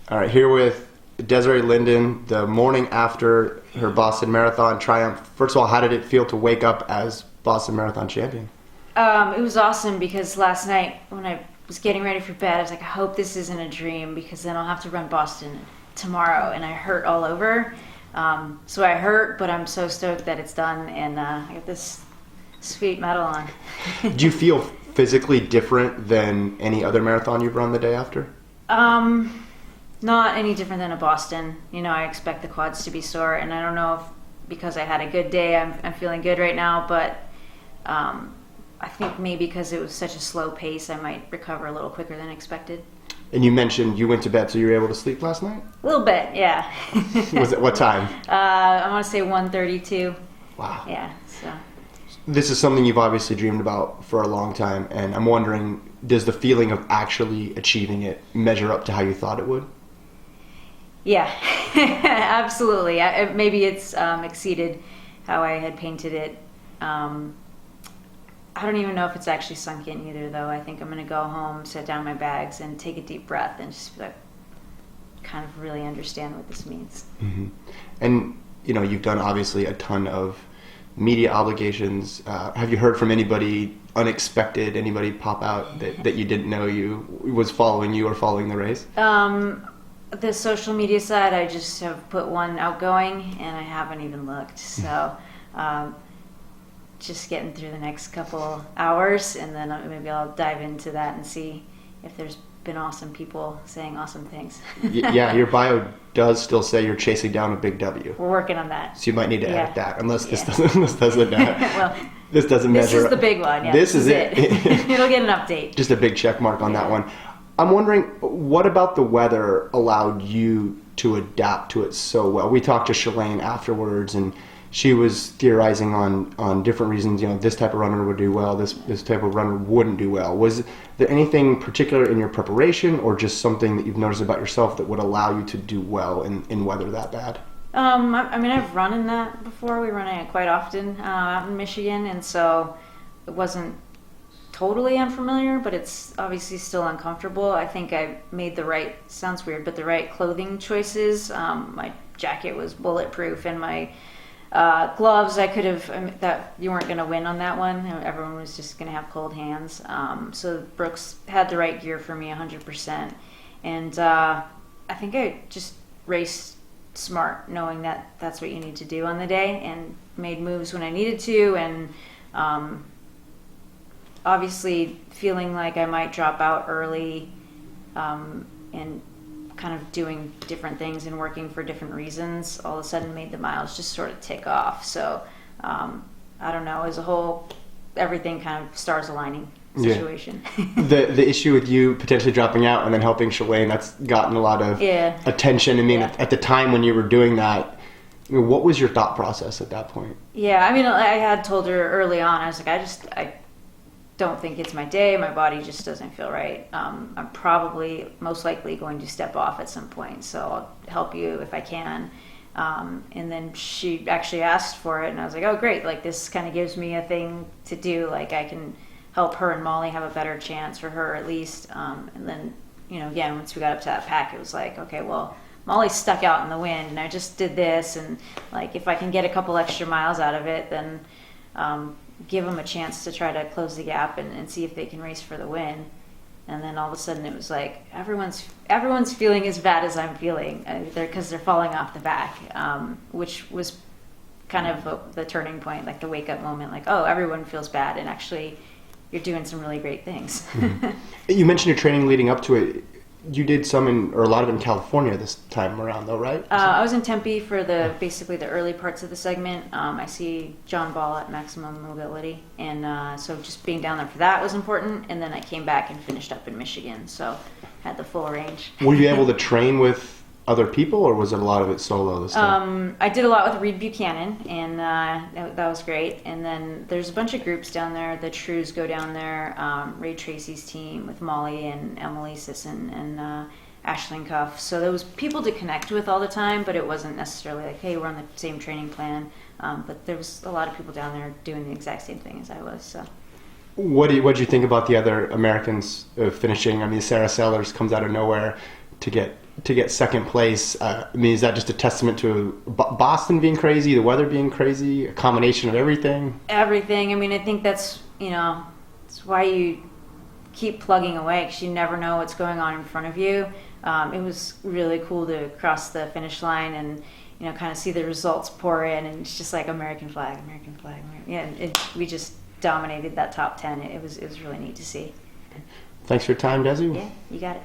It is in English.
All right, here with Desiree Linden, the morning after her Boston Marathon triumph. First of all, how did it feel to wake up as Boston Marathon champion? It was awesome because last night when I was getting ready for bed, I was like, I hope this isn't a dream because then I'll have to run Boston tomorrow, and I hurt all over. So I hurt, but I'm so stoked that it's done, and I got this sweet medal on. Do you feel physically different than any other marathon you've run the day after? Not any different than a Boston. You know, I expect the quads to be sore, and I don't know if because I had a good day, I'm feeling good right now, but I think maybe because it was such a slow pace, I might recover a little quicker than expected. And you mentioned you went to bed, so you were able to sleep last night? A little bit, yeah. Was it what time? I want to say 1:32. Wow. Yeah, so. This is something you've obviously dreamed about for a long time, and I'm wondering, does the feeling of actually achieving it measure up to how you thought it would? Yeah, absolutely. Maybe it's exceeded how I had painted it. I don't even know if it's actually sunk in either, though. I think I'm going to go home, set down my bags, and take a deep breath and just like, kind of really understand what this means. Mm-hmm. And, you know, you've done obviously a ton of media obligations. Have you heard from anybody unexpected, anybody pop out that you didn't know was following you or following the race? The social media side, I just have put one outgoing, and I haven't even looked. So just getting through the next couple hours, and then maybe I'll dive into that and see if there's been awesome people saying awesome things. Yeah, your bio does still say you're chasing down a big W. We're working on that. So you might need to edit that, unless this doesn't well, this doesn't measure. This is the big one. Yeah, this is it. It'll get an update. Just a big check mark on that one. I'm wondering, what about the weather allowed you to adapt to it so well? We talked to Shalane afterwards, and she was theorizing on different reasons. You know, this type of runner would do well, this type of runner wouldn't do well. Was there anything particular in your preparation, or just something that you've noticed about yourself that would allow you to do well in weather that bad? I mean, I've run in that before. We run it quite often out in Michigan, and so it wasn't totally unfamiliar, but it's obviously still uncomfortable. I think I made the right, sounds weird, but the right clothing choices. My jacket was bulletproof, and my gloves, that you weren't going to win on that one. Everyone was just going to have cold hands. So Brooks had the right gear for me 100%. And I think I just raced smart, knowing that that's what you need to do on the day, and made moves when I needed to, and obviously feeling like I might drop out early, and kind of doing different things and working for different reasons, all of a sudden made the miles just sort of tick off. So I don't know, as a whole, everything kind of stars aligning situation. Yeah. The issue with you potentially dropping out and then helping Shalane, that's gotten a lot of attention. I mean, at the time when you were doing that, what was your thought process at that point? Yeah, I mean, I had told her early on, I was like, I don't think it's my day. My body just doesn't feel right. I'm probably most likely going to step off at some point, so I'll help you if I can. And then she actually asked for it, and I was like, oh, great. Like, this kind of gives me a thing to do. Like, I can help her and Molly have a better chance, for her at least. And then, you know, again, once we got up to that pack, it was like, okay, well, Molly's stuck out in the wind, and I just did this, and like, if I can get a couple extra miles out of it, then give them a chance to try to close the gap and see if they can race for the win. And then all of a sudden it was like everyone's feeling as bad as I'm feeling, because they're falling off the back, which was kind of the turning point, like the wake up moment, like, oh, everyone feels bad, and actually you're doing some really great things. Mm-hmm. You mentioned your training leading up to it. You did some a lot of it in California this time around, though, right? I was in Tempe for basically the early parts of the segment. I see John Ball at Maximum Mobility, and so just being down there for that was important. And then I came back and finished up in Michigan, so had the full range. Were you able to train with other people, or was it a lot of it solo this time? I did a lot with Reed Buchanan, and that was great. And then there's a bunch of groups down there. The Trues go down there. Ray Tracy's team with Molly and Emily Sisson and Ashlyn Cuff. So there was people to connect with all the time, but it wasn't necessarily like, hey, we're on the same training plan. But there was a lot of people down there doing the exact same thing as I was. So. What did you think about the other Americans finishing? I mean, Sarah Sellers comes out of nowhere to get second place. I mean, is that just a testament to Boston being crazy, the weather being crazy, a combination of everything? Everything. I mean, I think that's why you keep plugging away, because you never know what's going on in front of you. It was really cool to cross the finish line and kind of see the results pour in, and it's just like American flag. Yeah, we just dominated that top 10. It was really neat to see. Thanks for your time, Desi. Yeah, you got it.